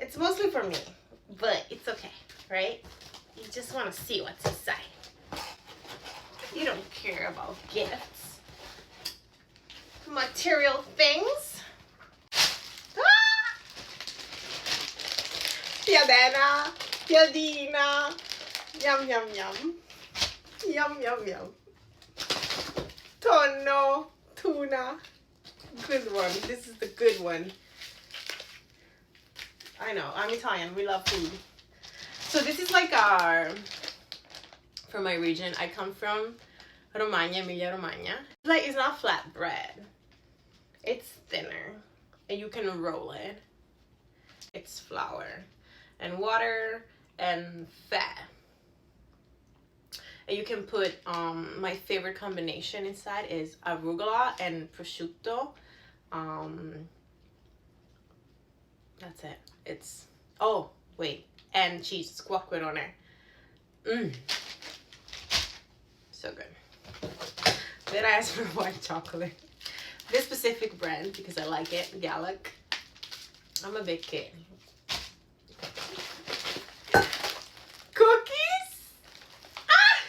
It's mostly for me, but it's okay, right? You just want to see what's inside. You don't care about gifts, material things. Ah! Piadena, piadina, yum yum yum, yum yum yum. Tonno, tuna, good one. This is the good one. I know, I'm Italian, we love food. So this is like our, from my region, I come from Romagna, Emilia Romagna. Like, it's not flat bread. It's thinner, and you can roll it. It's flour and water and fat. And you can put, my favorite combination inside is arugula and prosciutto. That's it. It's, oh, wait, and cheese, squacquerone. So good. Then I asked for white chocolate. This specific brand, because I like it, Gallic. I'm a big kid. Cookies? Ah!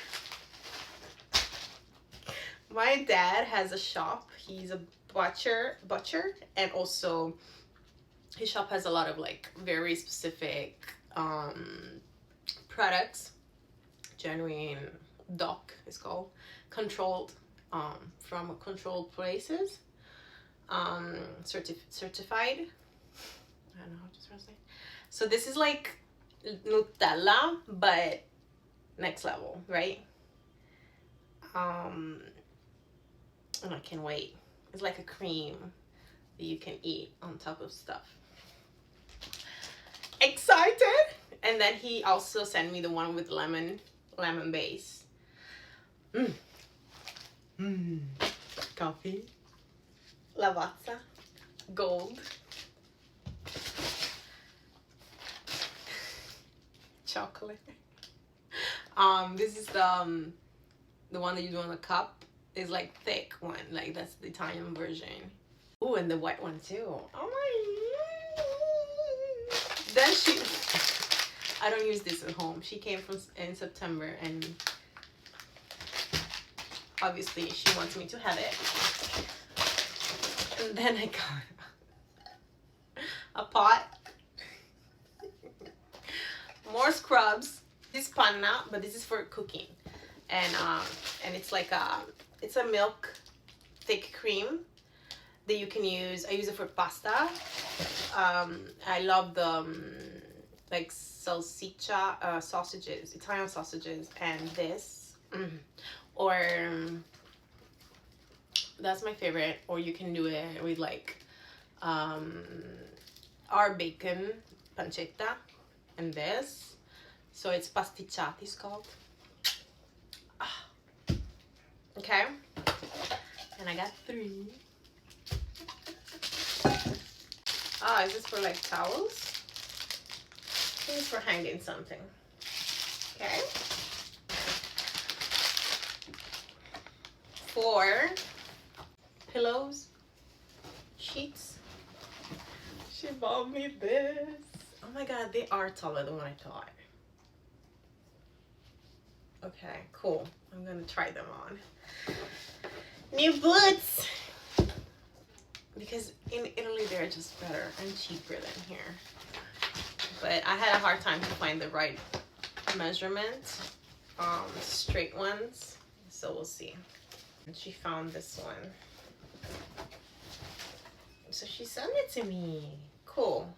My dad has a shop. He's a butcher, and also his shop has a lot of like very specific products. Genuine DOC is called, controlled from controlled places, certified. I don't know how to translate. So this is like Nutella, but next level, right? And I can't wait. It's like a cream that you can eat on top of stuff. Excited! And then he also sent me the one with lemon base. Coffee. Lavazza. Gold. Chocolate. This is the one that you do on the cup. Is like thick one, like that's the Italian version. Oh, and the white one too. Oh my. Then I don't use this at home. She came in September, and obviously she wants me to have it. And then I got a pot. More scrubs. This is panna, but this is for cooking. And it's like it's a milk thick cream that you can use. I use it for pasta. I love the like salsiccia sausages, Italian sausages, and this. Or that's my favorite. Or you can do it with like our bacon pancetta and this. So it's pasticciati, it's called. Okay, and I got 3. Is this for like towels? I think it's for hanging something. Okay. 4 pillows, sheets. She bought me this. Oh my god, they are taller than what I thought. Okay, cool. I'm gonna try them on. New boots! Because in Italy they're just better and cheaper than here. But I had a hard time to find the right measurement. Straight ones. So we'll see. And she found this one. So she sent it to me. Cool.